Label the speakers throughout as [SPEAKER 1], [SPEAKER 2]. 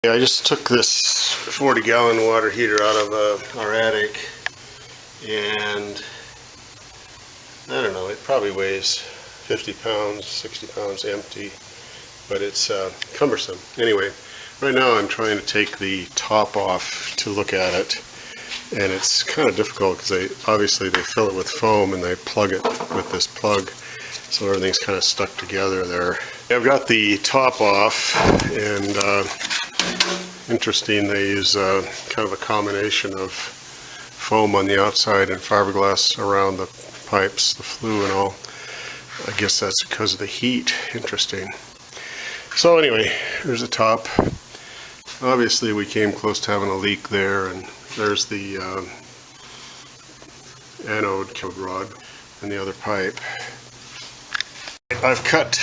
[SPEAKER 1] Yeah, I just took this 40-gallon water heater out of our attic, and I don't know, it probably weighs 50 pounds, 60 pounds empty, but it's cumbersome. Anyway, right now I'm trying to take the top off to look at it, and it's kind of difficult because obviously they fill it with foam and they plug it with this plug, so everything's kind of stuck together there. I've got the top off, and interesting, they use kind of a combination of foam on the outside and fiberglass around the pipes, the flue and all. I guess that's because of the heat. Interesting. So anyway, here's the top. Obviously we came close to having a leak there, and there's the anode rod and the other pipe. I've cut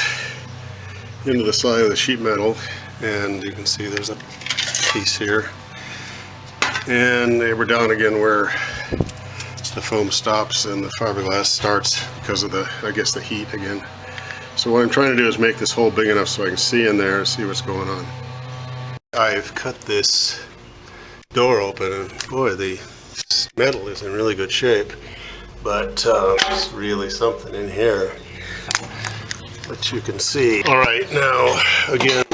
[SPEAKER 1] into the side of the sheet metal, and you can see there's a piece here, and we're down again where the foam stops and the fiberglass starts because of the, I guess, the heat again. So what I'm trying to do is make this hole big enough so I can see in there and see what's going on. I've cut this door open, and boy, the metal is in really good shape, but there's really something in here that you can see. All right, now again,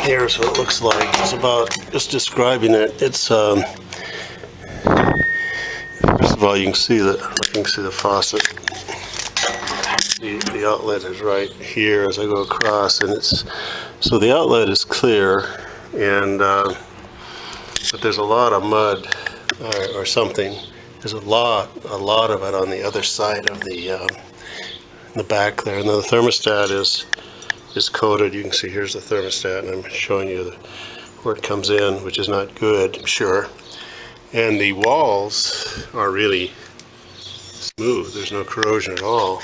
[SPEAKER 1] here's what it looks like. It's about, just describing it, it's first of all, you can see the faucet. The outlet is right here as I go across, and it's, so the outlet is clear, and but there's a lot of mud or something. There's a lot of it on the other side of the back there, and then the thermostat is coated. You can see here's the thermostat, and I'm showing you where it comes in, which is not good, I'm sure. And the walls are really smooth. There's no corrosion at all.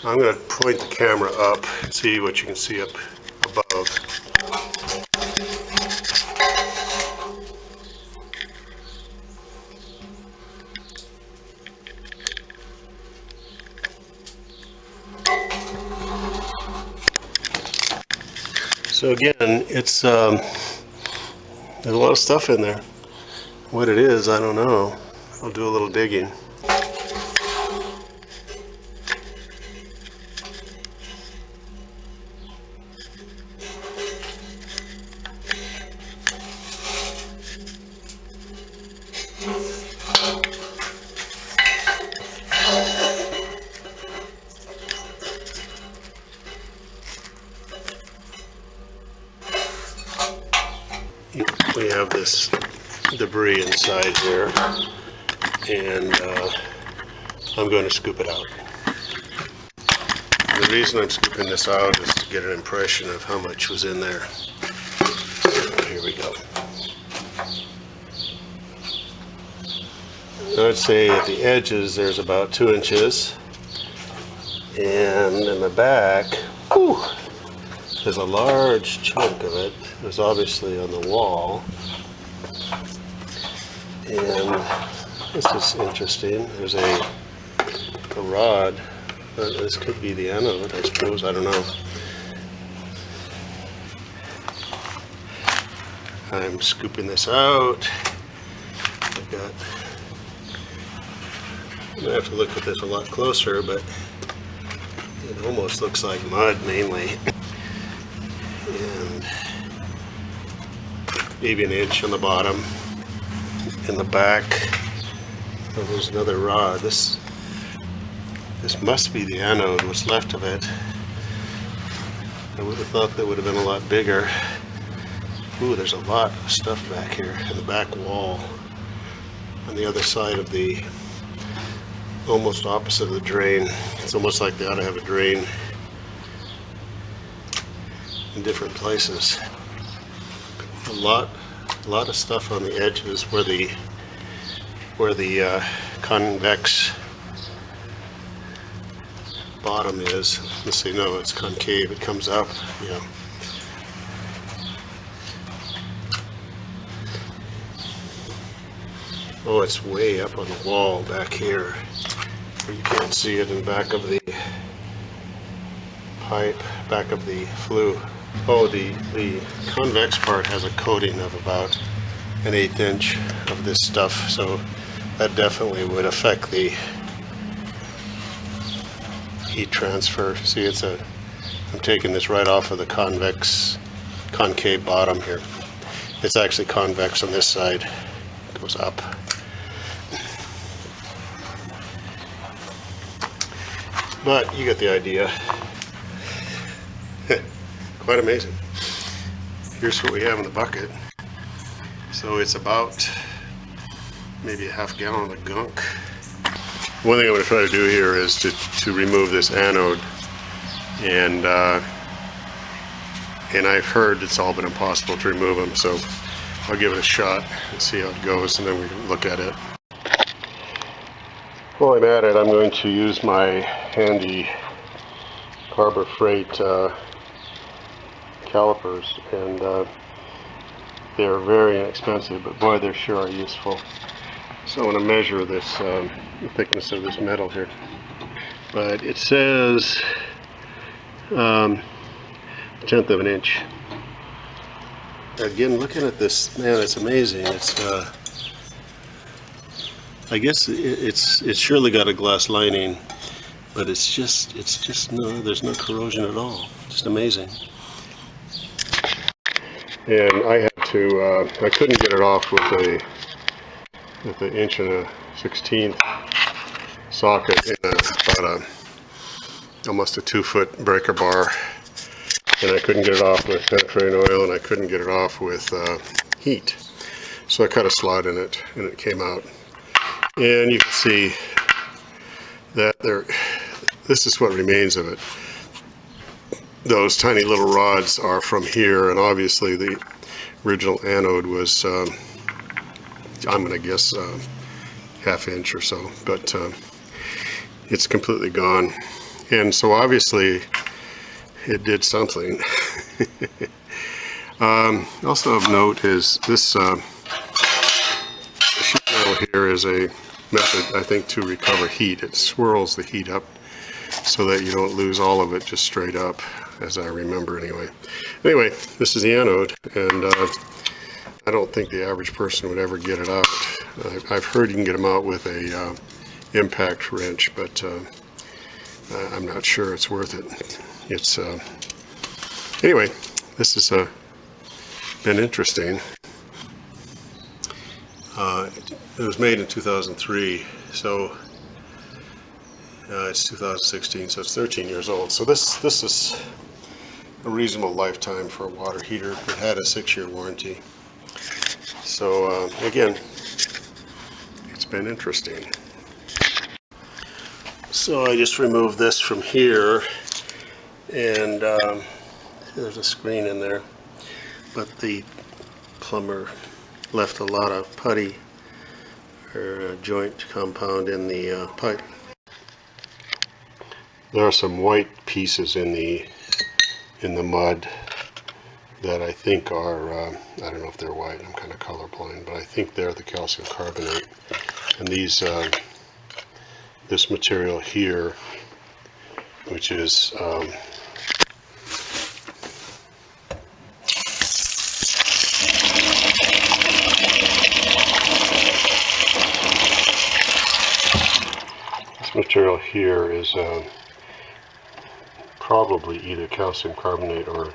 [SPEAKER 1] I'm going to point the camera up and see what you can see up above. So again, it's there's a lot of stuff in there. What it is, I don't know. I'll do a little digging. We have this debris inside here, and I'm going to scoop it out. And the reason I'm scooping this out is to get an impression of how much was in there. So here we go. I'd say at the edges there's about 2 inches, and in the back, whew, there's a large chunk of it. It was obviously on the wall, and this is interesting. There's a rod. This could be the anode, I suppose. I don't know. I'm scooping this out. I'm gonna have to look at this a lot closer, but it almost looks like mud mainly, and maybe an inch on the bottom. In the back, oh, there's another rod. This must be the anode, what's left of it. I would have thought that would have been a lot bigger. Ooh, there's a lot of stuff back here in the back wall, on the other side of the, almost opposite of the drain. It's almost like they ought to have a drain in different places. A lot of stuff on the edges where the convex bottom is. Let's see, no, it's concave. It comes up. Yeah. Oh, it's way up on the wall back here, where you can't see it in the back of the pipe, back of the flue. Oh, the convex part has a coating of about an 1/8 inch of this stuff, so that definitely would affect the heat transfer. See, I'm taking this right off of the concave bottom here. It's actually convex on this side. It goes up. But you get the idea. Quite amazing. Here's what we have in the bucket. So it's about maybe a half gallon of gunk. One thing I'm going to try to do here is to remove this anode, and I've heard it's all been impossible to remove them, so I'll give it a shot and see how it goes, and then we can look at it. While I'm at it, I'm going to use my handy Harbor Freight calipers, and they're very inexpensive, but boy, they sure are useful. So I want to measure this, the thickness of this metal here. But it says 1/10 of an inch. Again, looking at this, man, it's amazing. It's I guess it's surely got a glass lining, but it's just no, there's no corrosion at all. Just amazing. And I had to, I couldn't get it off with an 1/16" socket in about almost a 2-foot breaker bar, and I couldn't get it off with penetrating oil, and I couldn't get it off with heat. So I cut a slot in it, and it came out. And you can see that this is what remains of it. Those tiny little rods are from here, and obviously the original anode was, I'm going to guess, 1/2 inch or so, but it's completely gone. And so obviously it did something. Also of note is this sheet metal here is a method, I think, to recover heat. It swirls the heat up so that you don't lose all of it just straight up, as I remember anyway. Anyway, this is the anode, and I don't think the average person would ever get it out. I've heard you can get them out with a impact wrench, but I'm not sure it's worth it. It's anyway, this has been interesting. It was made in 2003, so it's 2016, so it's 13 years old. So this is a reasonable lifetime for a water heater. It had a 6-year warranty. So again, it's been interesting. So I just removed this from here, and there's a screen in there, but the plumber left a lot of putty or joint compound in the pipe. There are some white pieces in the mud that I think are, I don't know if they're white, I'm kind of colorblind, but I think they're the calcium carbonate. And these, this material here, which is this material here is probably either calcium carbonate or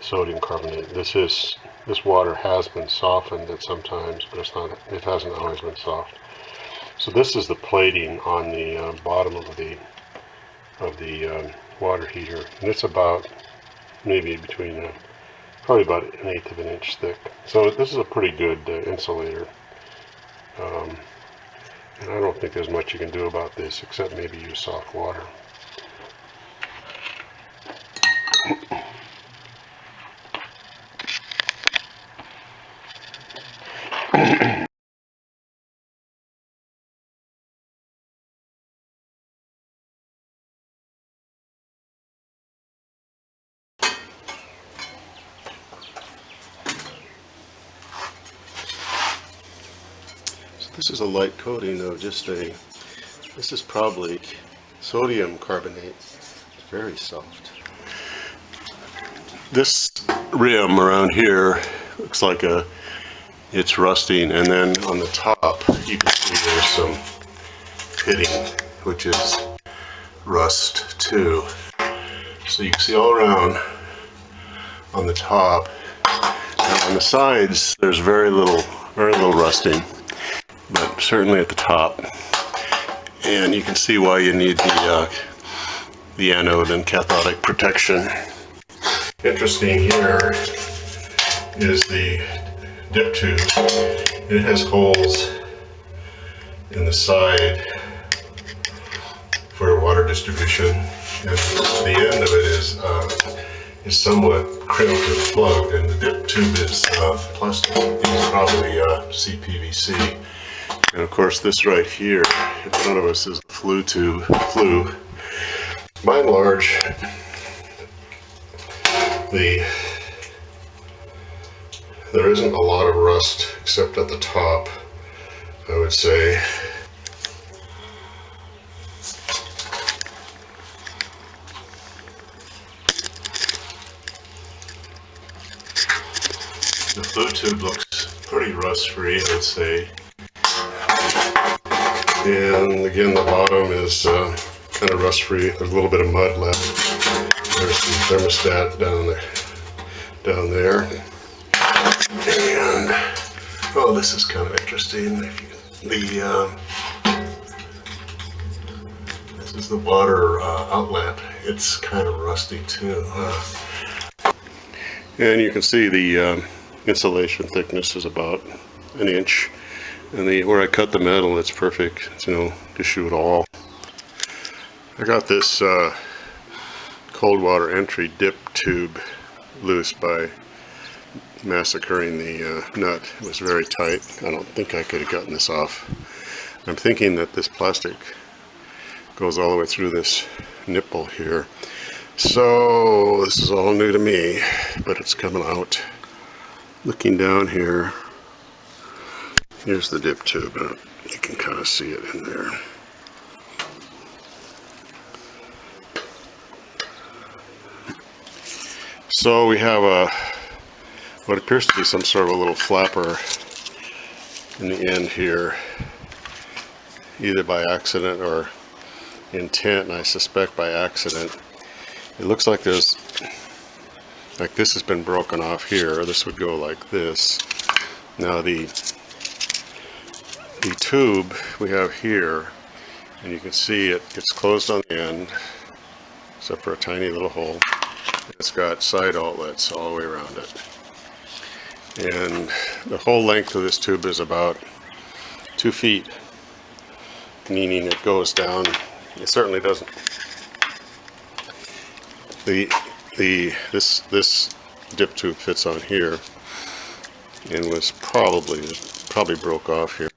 [SPEAKER 1] sodium carbonate. This water has been softened at some times, but it hasn't always been soft. So this is the plating on the bottom of the water heater, and it's about maybe between probably about 1/8 of an inch thick. So this is a pretty good insulator, and I don't think there's much you can do about this except maybe use soft water. This is a light coating though, this is probably sodium carbonate. It's very soft. this rim around here looks like it's rusting, and then on the top you can see there's some pitting, which is rust too. So you can see all around on the top. Now on the sides there's very little rusting, but certainly at the top. And you can see why you need the anode and cathodic protection. Interesting here is the dip tube. It has holes in the side for water distribution, and the end of it is somewhat crimped and plugged, and the dip tube is plastic. It's probably CPVC. And of course this right here in front of us is a flue tube. By and large, there isn't a lot of rust except at the top, I would say. The flue tube looks pretty rust-free, I would say. And again, the bottom is kind of rust-free. There's a little bit of mud left. There's the thermostat down there. And oh, this is kind of interesting. This is the water outlet. It's kind of rusty too. And you can see the insulation thickness is about an inch. And where I cut the metal, it's perfect. It's no issue at all. I got this cold water entry dip tube loose by massacring the nut. It was very tight. I don't think I could have gotten this off. I'm thinking that this plastic goes all the way through this nipple here. So this is all new to me, but it's coming out. Looking down here, here's the dip tube, and you can kind of see it in there. So we have what appears to be some sort of a little flapper in the end here, either by accident or intent, and I suspect by accident. It looks like this has been broken off here. This would go like this. Now the tube we have here, and you can see it's closed on the end, except for a tiny little hole. It's got side outlets all the way around it. And the whole length of this tube is about 2 feet, meaning it goes down. It certainly doesn't. This dip tube fits on here, and was probably broke off here.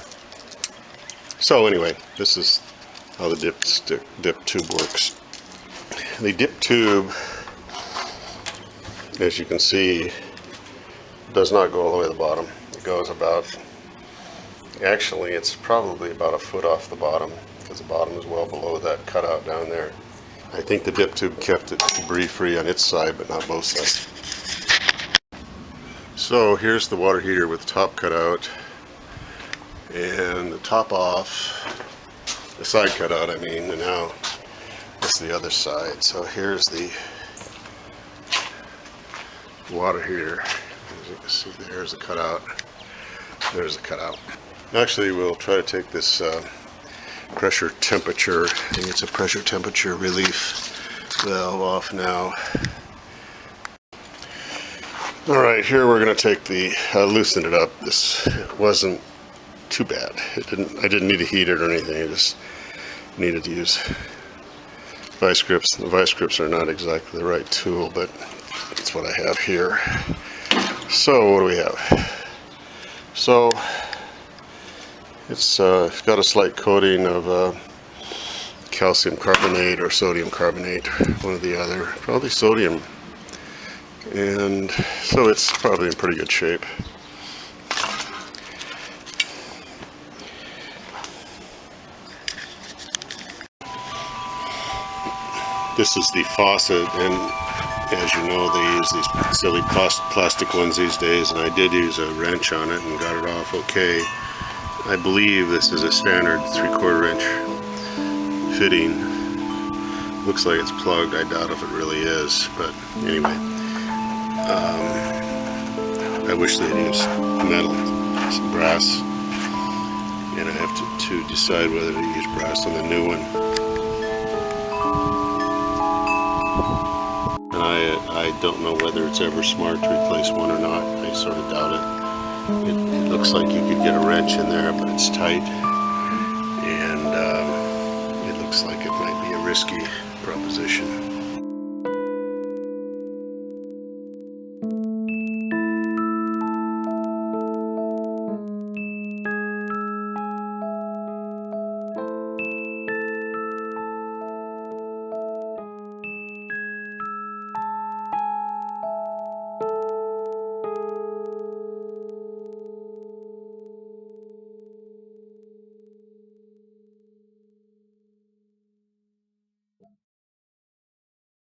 [SPEAKER 1] So anyway, this is how the dip tube works. The dip tube, as you can see, does not go all the way to the bottom. It goes actually it's probably about a foot off the bottom, because the bottom is well below that cutout down there. I think the dip tube kept it debris free on its side, but not both sides. So here's the water heater with the top cut out and the top off, the side cut out I mean, and now it's the other side. So here's the water heater. As you can see, there's a cutout. There's a cutout. Actually, we'll try to take this pressure temperature, I think it's a pressure temperature relief valve off now. Alright, here we're going to take loosen it up. This wasn't too bad. I didn't need to heat it or anything. I just needed to use vice grips. The vice grips are not exactly the right tool, but that's what I have here. So what do we have? So it's got a slight coating of calcium carbonate or sodium carbonate, one or the other, probably sodium, and so it's probably in pretty good shape. This is the faucet, and as you know, they use these silly plastic ones these days, and I did use a wrench on it and got it off okay. I believe this is a standard 3/4 inch fitting. Looks like it's plugged. I doubt if it really is, but anyway. I wish they'd use metal, some brass, and I have to decide whether to use brass on the new one. And I don't know whether it's ever smart to replace one or not. I sort of doubt it. It looks like you could get a wrench in there, but it's tight, and it looks like it might be a risky